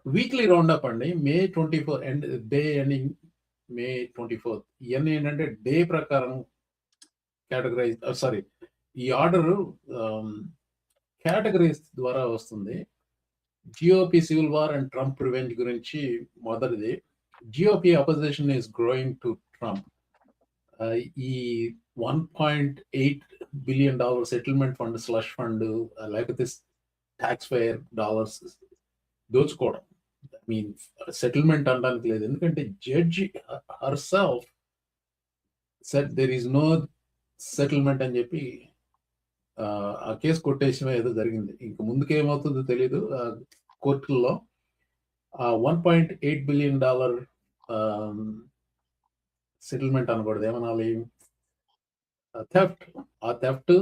Weekly roundup అండి. May 24 end day ending May 24 ఇవన్నీ ఏంటంటే డే ప్రకారం కేటగరైజ్ సారీ ఈ ఆర్డర్ కేటగరీస్ ద్వారా వస్తుంది. GOP civil war and Trump revenge గురించి మొదటిది. GOP opposition is growing to Trump. ఈ $1.8 billion settlement fund, slush fund, లేకపోతే ట్యాక్స్ పేయర్ డాలర్స్ దోచుకోవడం. ఐ మీన్ సెటిల్మెంట్ అనడానికి లేదు, ఎందుకంటే judge herself set there is no settlement అని చెప్పి ఆ కేసు కొట్టేసిన ఏదో జరిగింది. ఇంక ముందుకేమవుతుందో తెలియదు కోర్టుల్లో. $1.8 బిలియన్ సెటిల్మెంట్ అనకూడదు, ఏమనాలి, థెఫ్ట్. ఆ థెఫ్ట్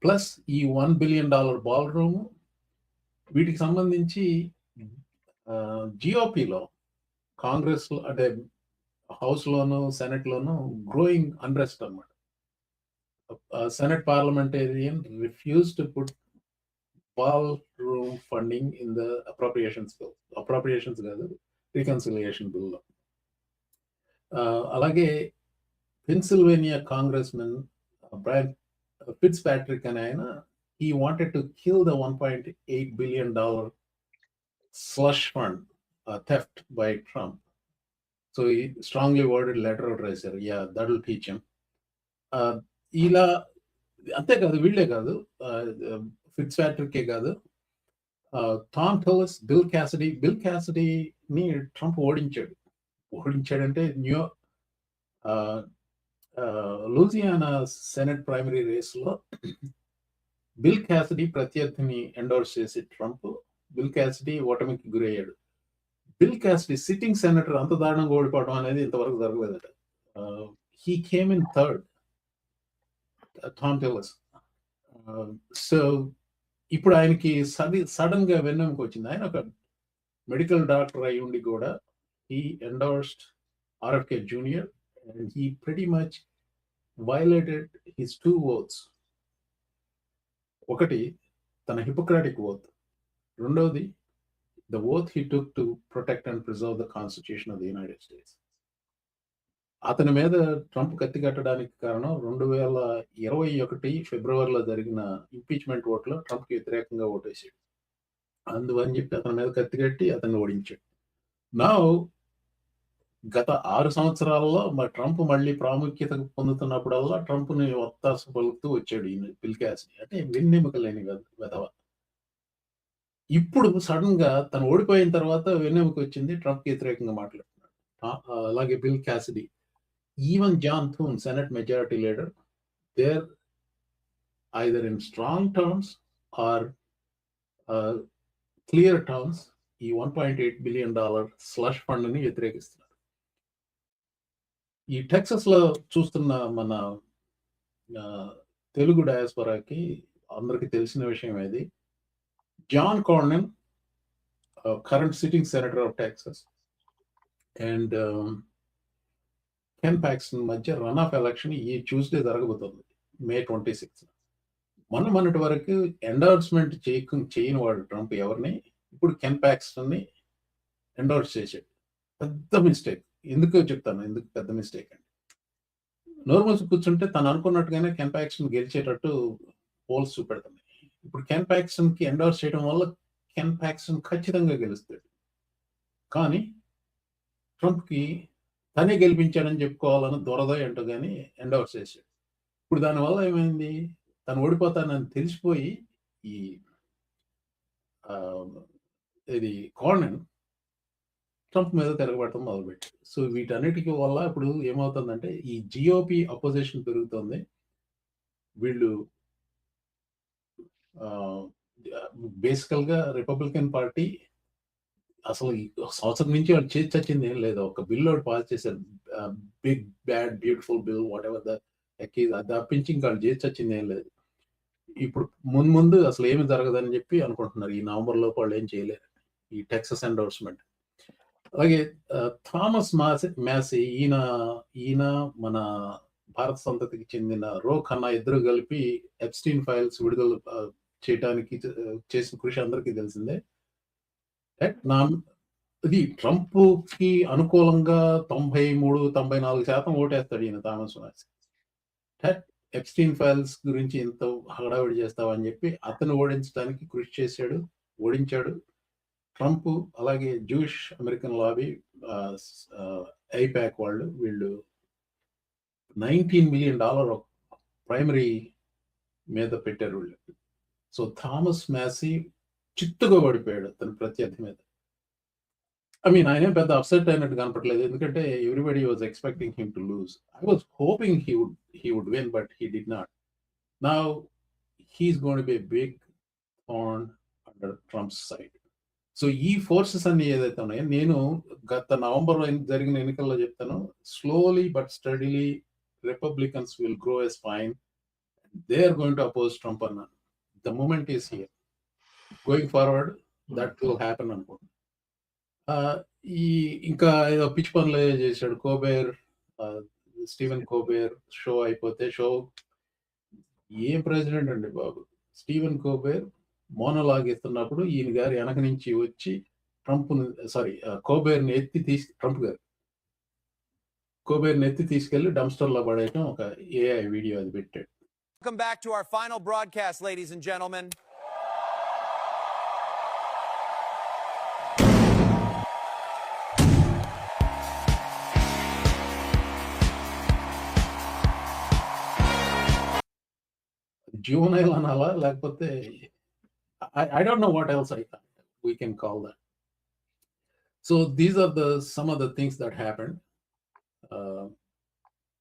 ప్లస్ ఈ $1 బిలియన్ బాల్ రూమ్, వీటికి సంబంధించి జిఓపిలో కాంగ్రెస్ అంటే హౌస్ లోను సెనెట్ లోను గ్రోయింగ్ అన్రెస్ట్ అన్నమాట. Senate parliamentarian refused to put ballroom funding in the appropriations bill. Appropriations కాదు, రికన్సిలియేషన్ బిల్. అలాగే పెన్సిల్వేనియా కాంగ్రెస్మెన్ బ్రైన్ ఫిట్జ్పాట్రిక్ అనే ఆయన, he wanted to kill the $1.8 billion slush fund theft by Trump. So he strongly worded letter out రాశారు. Yeah, that will teach him. ఇలా అంతేకాదు, వీళ్ళే కాదు, ఫిట్జ్పాట్రికే కాదు, థామ్ టిల్లర్స్, బిల్ క్యాసిడీని ట్రంప్ ఓడించాడంటే లూజియానా సెనెట్ ప్రైమరీ రేస్లో బిల్ క్యాసిడీ ప్రత్యర్థిని ఎండోర్స్ చేసి ట్రంప్, బిల్ క్యాసిడీ ఓటమికి గురయ్యాడు. బిల్ క్యాసిడీ సిట్టింగ్ సెనేటర్ అంత దారుణంగా ఓడిపోవడం అనేది ఇంతవరకు జరగలేదట. He came in third, Tom Tillers. So ఇప్పుడు ఆయనకి సడన్ గా వెన్నెముక వచ్చింది. ఆయన ఒక మెడికల్ డాక్టర్ అయి ఉండి కూడా he endorsed RFK Jr. and he pretty much violated his two oaths. ఒకటి తన హిపోక్రాటిక్ ఓత్, రెండవది the oath he took to protect and preserve the Constitution of the United States. అతని మీద ట్రంప్ కత్తి కట్టడానికి కారణం 2021 ఫిబ్రవరిలో జరిగిన ఇంపీచ్మెంట్ ఓట్లో ట్రంప్కి వ్యతిరేకంగా ఓటేసాడు. అందువని చెప్పి అతని మీద కత్తి కట్టి అతన్ని ఓడించాడు. నా గత 6 సంవత్సరాలలో ట్రంప్ మళ్ళీ ప్రాముఖ్యత పొందుతున్నప్పుడల్లా ట్రంప్ని ఒత్తాస పలుకుతూ వచ్చాడు ఈయన బిల్ క్యాసిడీ. అంటే వెన్నెముక లేని వెధవ. ఇప్పుడు సడన్ గా తను ఓడిపోయిన తర్వాత వెన్నెముక వచ్చింది, ట్రంప్కి వ్యతిరేకంగా మాట్లాడుతున్నాడు. అలాగే bill Cassidy, even John Thune, Senate Majority Leader, they're either in strong terms or clear terms ఈ $1.8 బిలియన్ స్లష్ ఫండ్ ని వ్యతిరేకిస్తున్నారు. ఈ టెక్సస్ లో చూస్తున్న మన తెలుగు డయాస్పరాకి అందరికి తెలిసిన విషయం ఏది, John Cornyn, current sitting senator of Texas, and Ken Paxton మధ్య రన్ ఆఫ్ ఎలక్షన్ ఈ ట్యూస్డే జరగబోతుంది, మే 26. మొన్నటి వరకు ఎండోర్స్మెంట్ చేయని వాడు ట్రంప్ ఎవరిని, ఇప్పుడు కెన్ పాక్స్టన్ ని ఎండోర్స్ చేశాడు. పెద్ద మిస్టేక్. ఎందుకు చెప్తాను ఎందుకు పెద్ద మిస్టేక్ అంటే, నోర్మల్స్ కూర్చుంటే తను అనుకున్నట్టుగానే కెన్ పాక్స్టన్ గెలిచేటట్టు పోల్స్ చూపెడుతున్నాయి. ఇప్పుడు కెన్ పాక్స్టన్ కి ఎండోర్స్ చేయడం వల్ల కెన్ పాక్స్టన్ ఖచ్చితంగా గెలుస్తాడు. కానీ ట్రంప్ కి తనే గెలిపించాడని చెప్పుకోవాలని దొరద ఏంటో కానీ ఎండోర్స్ చేశాడు. ఇప్పుడు దానివల్ల ఏమైంది, తను ఓడిపోతానని తెలిసిపోయి ఈ ఇది కార్నన్ ట్రంప్ మీద తిరగబడటం మొదలుపెట్టాడు. సో వీటన్నిటికీ వల్ల ఇప్పుడు ఏమవుతుందంటే ఈ జిఓపి అపోజిషన్ పెరుగుతుంది. వీళ్ళు బేసికల్ గా రిపబ్లికన్ పార్టీ అసలు సంవత్సరం నుంచి వాళ్ళు చేసి చచ్చింది ఏం లేదు. ఒక బిల్ ఒకటి పాస్ చేశారు, big bad beautiful bill, whatever the ఎక్కీజ్, అది తప్పించి ఇంకా వాళ్ళు చేసి చచ్చింది ఏం లేదు. ఇప్పుడు ముందు అసలు ఏమి జరగదని చెప్పి అనుకుంటున్నారు. ఈ నవంబర్ లోపు వాళ్ళు ఏం చేయలేరు ఈ టెక్సస్ ఎండోర్స్మెంట్. అలాగే థామస్ మ్యాసీ, ఈయన మన భారత సంతతికి చెందిన రో ఖన్నా, ఇద్దరు కలిపి ఎప్స్టీన్ ఫైల్స్ విడుదల చేయడానికి చేసిన కృషి అందరికీ తెలిసిందే. అది ట్రంప్‌కి అనుకూలంగా 93, 94% ఓటేస్తాడు ఈయన Thomas mass. That Epstein files గురించి ఇంత హడావిడి చేస్తావా అని చెప్పి అతను ఓడించడానికి కృషి చేశాడు. ఓడించాడు. ట్రంప్ అలాగే జూయిష్ అమెరికన్ లాబీ ఐపాక్ వాళ్ళు వీళ్ళు $19 మిలియన్ ప్రైమరీ మీద పెట్టారు వీళ్ళు. సో థామస్ మాసీ చిత్తుగా ఓడిపోయాడు తన ప్రత్యర్థి మీద. ఐ మీన్ ఆయనేం పెద్ద అప్సెట్ అయినట్టు కనపడలేదు. ఎందుకంటే everybody was expecting him to lose. I was hoping he would win but he did not. Now he is going to be a big thorn under Trump's side. So ఈ forces అన్ని ఏదైతే ఉన్నాయో నేను గత నవంబర్‌లో జరిగిన ఎన్నికల్లో చెప్తాను. Slowly but steadily Republicans will grow a spine. They are going to oppose Trump అన్నాను. The moment is here. Going forward that will happen అనుకుంటున్నాను. ఈ ఇంకా ఏదో పిచ్చి పనులు చేశాడు కోబేర్, స్టీవెన్ కోబేర్ షో అయిపోతే ఏం ప్రెసిడెంట్ అండి బాబు. స్టీవెన్ కోబేర్ మోనోలాగ్ ఇస్తున్నప్పుడు ఈయన గారు వెనక నుంచి వచ్చి కోబేర్ని ఎత్తి తీసుకెళ్లి డంప్స్టర్ లో పడేయటం ఒక ఏఐ వీడియో అది పెట్టాడు. Welcome back to our final broadcast, ladies and gentlemen. Juvenile అనాలా లేకపోతే I don't know what else we can call that. So these are some of the things that happened.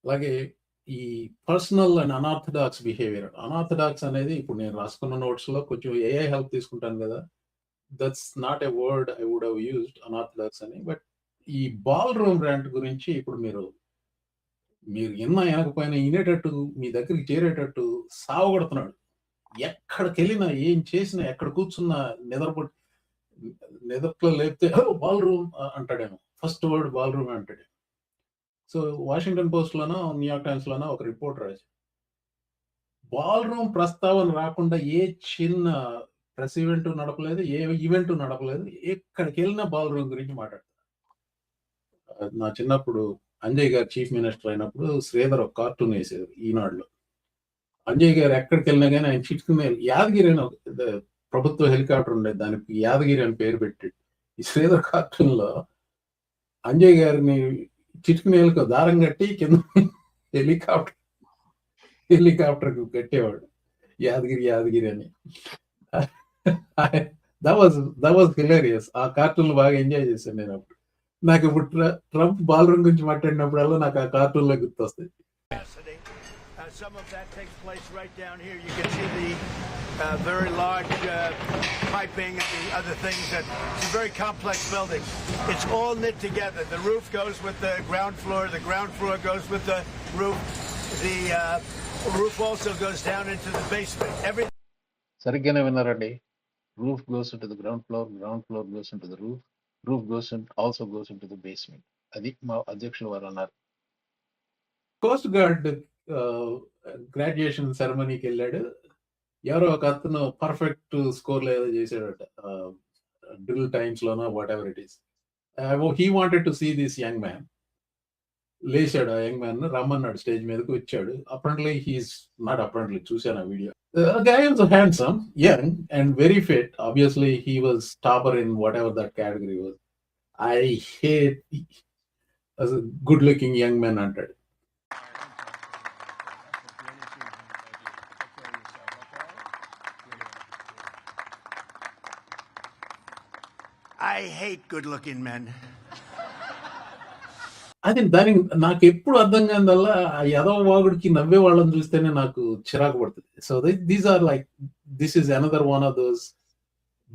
అలాగే ఈ personal and unorthodox behaviour. Unorthodox అనేది ఇప్పుడు నేను రాసుకున్న notes లో కొంచెం ఏఐ హెల్ప్ తీసుకుంటాను కదా. That's not a word I would have used unorthodox అని. బట్ ఈ బాల్ రూమ్ ర్యాంట్ గురించి ఇప్పుడు మీరు వినకపోయినా వినేటట్టు మీ దగ్గరికి చేరేటట్టు సావగొడుతున్నాడు. ఎక్కడికి వెళ్ళినా ఏం చేసినా ఎక్కడ కూర్చున్నా నిద్రలో లేపితే బాల్ రూమ్ అంటాడేమో. ఫస్ట్ వర్డ్ బాల్ రూమ్ అంటాడు. సో వాషింగ్టన్ పోస్ట్ లోనో న్యూయార్క్ టైమ్స్ లోనో ఒక రిపోర్ట్ రాశారు. బాల్ రూమ్ ప్రస్తావన రాకుండా ఏ చిన్న ప్రెస్ ఈవెంట్ నడపలేదు, ఏ ఈవెంట్ నడపలేదు. ఎక్కడికి వెళ్ళినా బాల్ రూమ్ గురించి మాట్లాడతారు. నా చిన్నప్పుడు అంజయ్ గారు చీఫ్ మినిస్టర్ అయినప్పుడు శ్రీధర్ ఒక కార్టూన్ వేసేది ఈనాడులో. అంజయ్ గారు ఎక్కడికి వెళ్ళినా కానీ ఆయన చిట్టుకునే యాదగిరి అని ప్రభుత్వ హెలికాప్టర్ ఉండేది, దానికి యాదగిరి అని పేరు పెట్టాడు. ఈ శ్రీధర్ కార్టూన్ లో అంజయ్ గారిని చిట్టుకునేలకు దారం కట్టి కింద హెలికాప్టర్ కు కట్టేవాడు యాదగిరి అని. that was hilarious. ఆ కార్టూన్ బాగా ఎంజాయ్ చేశాను నేను అప్పుడు. నాకు ఇప్పుడు ట్రంప్ బాల్ రూమ్ గురించి మాట్లాడినప్పుడల్లా నాకు ఆ కార్టూన్ లో గుర్తొస్తాయి. Some of that takes place right down here. You can see the very large piping and the other things. It's a very complex building. It's all knit together. The roof goes with the ground floor. The ground floor goes with the roof. The roof also goes down into the basement. Everything. సరిగ్గానే విన్నారండి. Roof goes into the ground floor goes into the roof also goes into the basement. అది మా అధ్యక్షులు వారు అన్నారు. Coast guard graduation సెరమనీకి వెళ్ళాడు. ఎవరో ఒక అతను పర్ఫెక్ట్ స్కోర్ ఏదో చేశాడట డ్రిల్ టైమ్స్ లోనో whatever it is. He wanted to see this young man. లేచాడు ఆ యంగ్ మ్యాన్, రమ్మన్నాడు, స్టేజ్ మీదకి వచ్చాడు. అప్రెంట్లీ చూశాను ఆ video. Guy was handsome, young, and very fit. Obviously, he was topper in whatever that category was. I hate as a good-looking young man antaడు. I hate good-looking men. అది దానికి నాకు ఎప్పుడు అర్థం కానిదల్లా ఆ యదవ వాగుడికి నవ్వే వాళ్ళని చూస్తేనే నాకు చిరాకు పడుతుంది. So this is another one of those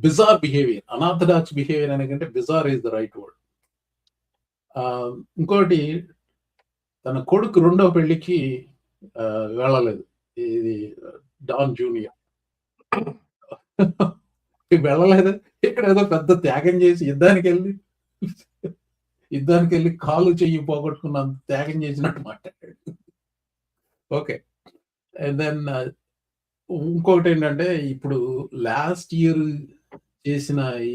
bizarre behaviour. Unorthodox behaviour అనేకంటే bizarre is the right word. ఇంకోటి, తన కొడుకు రెండవ పెళ్లికి వెళ్ళలేదు. ఇది డాన్ జూనియర్ వెళ్ళలేదు. ఇక్కడ ఏదో పెద్ద త్యాగం చేసి యుద్ధానికి వెళ్ళి కాలు చెయ్యి పోగొట్టుకున్నంత త్యాగం చేసినట్టు మాట్లాడాడు. ఓకే. అండ్ దెన్ ఇంకొకటి ఏంటంటే, ఇప్పుడు లాస్ట్ ఇయర్ చేసిన ఈ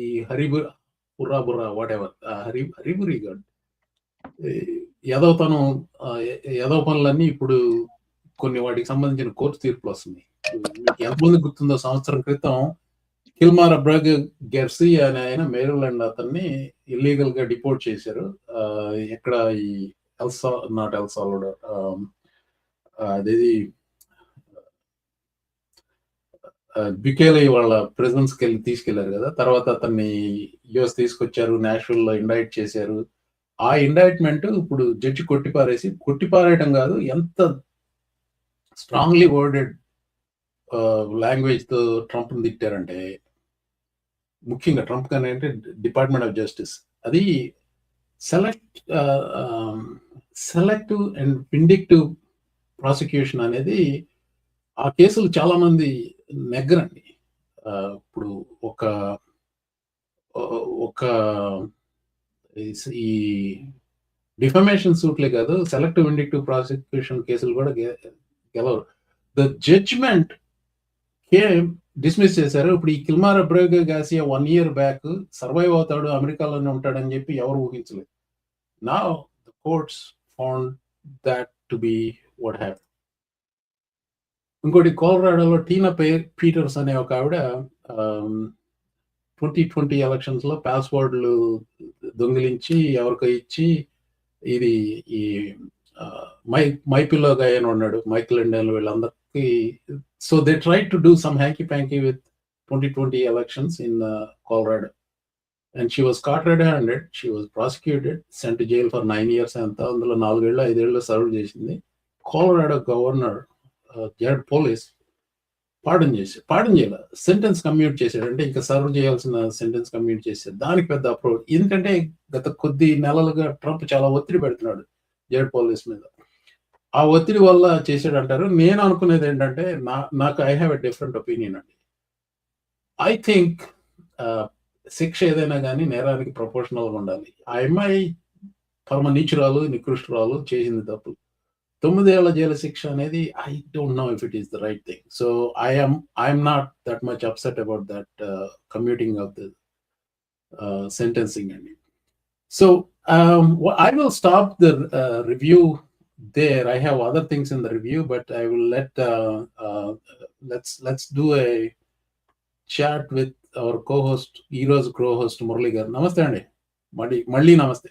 బుర్రా బుర్రా వాట్ ఎవర్ హరిబురి గాడ్ ఎదవతనం ఎదవ పనులన్నీ ఇప్పుడు కొన్ని వాటికి సంబంధించిన కోర్టు తీర్పులు వస్తున్నాయి. మీకు ఎంతమంది గుర్తుందో సంవత్సరం క్రితం కిల్మార్ అబ్రాగ్ గెర్సీ అనే ఆయన మేరీలాండ్ అతన్ని ఇల్లీగల్ గా డిపోర్ట్ చేశారు. ఎక్కడ ఈ నాట్ ఎల్ సాల్వడార్ అదేది బికేలీ వాళ్ళ ప్రెసిడెన్స్ కి వెళ్ళి తీసుకెళ్లారు కదా. తర్వాత అతన్ని యుఎస్ తీసుకొచ్చారు, నేషనల్ లో ఇండైట్ చేశారు. ఆ ఇండైట్మెంట్ ఇప్పుడు జడ్జి కొట్టిపారేయడం కాదు, ఎంత స్ట్రాంగ్లీ వర్డెడ్ లాంగ్వేజ్ తో ట్రంప్ తిట్టారంటే, ముఖ్యంగా ట్రంప్ కానీ అంటే డిపార్ట్మెంట్ ఆఫ్ జస్టిస్ అది సెలెక్టివ్ అండ్ విండిక్టివ్ ప్రాసిక్యూషన్ అనేది ఆ కేసులు చాలా మంది నెగ్గరండి. ఇప్పుడు ఒక ఈ డిఫమేషన్ సూట్లే కాదు, సెలెక్టివ్ విండిక్టివ్ ప్రాసిక్యూషన్ కేసులు కూడా గెలవరు. ద జడ్జ్మెంట్ డిస్మిస్ చేశారు. ఇప్పుడు ఈ కిల్మార్ అబ్రాగ్ గాసియా 1 year బ్యాక్ సర్వైవ్ అవుతాడు, అమెరికాలోనే ఉంటాడని చెప్పి ఎవరు ఊహించలేదు. Now the courts found that to be what happen. ఇంకోటి కోలరాడోలో టీనా పీటర్స్ అనే ఒక ఆవిడ 2020 ఎలక్షన్స్ లో పాస్వర్డ్లు దొంగిలించి ఎవరికో ఇచ్చి, ఇది ఈ మైపిల్లో గాయన ఉన్నాడు, మైకిల్ అండ్ వీళ్ళందరికీ. So they try to do some hanky panky with 2020 elections in Colorado. And she was caught red-handed. She was prosecuted, sent to jail for 9 years. అంతా అందులో 4 ఏళ్ళు 5 ఏళ్ళు సర్వ్ చేసింది. కోలరాడో గవర్నర్ జెరడ్ పోలీస్ పార్డన్ చేయాలి, sentence commute చేశాడు. అంటే ఇంకా serve చేయాల్సిన సెంటెన్స్ కమ్యూట్ చేశాడు. దానికి పెద్ద అప్రోచ్. ఎందుకంటే గత కొద్ది నెలలుగా ట్రంప్ చాలా ఒత్తిడి పెడుతున్నాడు జెరడ్ పోలీస్ మీద. ఆ ఒత్తిడి వల్ల చేశాడు అంటారు. నేను అనుకునేది ఏంటంటే, నాకు I have a different opinion అండి. ఐ థింక్ శిక్ష ఏదైనా కానీ నేరానికి ప్రపోర్షనల్గా ఉండాలి. ఆ అమ్మాయి పరమ నీచురాలు, నికృష్టురాలు, చేసింది తప్పు. 9 ఏళ్ల జైలు శిక్ష అనేది I don't know if it is the right thing. So I'm not that much upset about that commuting of the sentencing అండి. So I will stop the review there. I have other things in the review, but I will let's do a chat with our co-host, Heroes co-host Murali garu. Namaste andi. Malli namaste.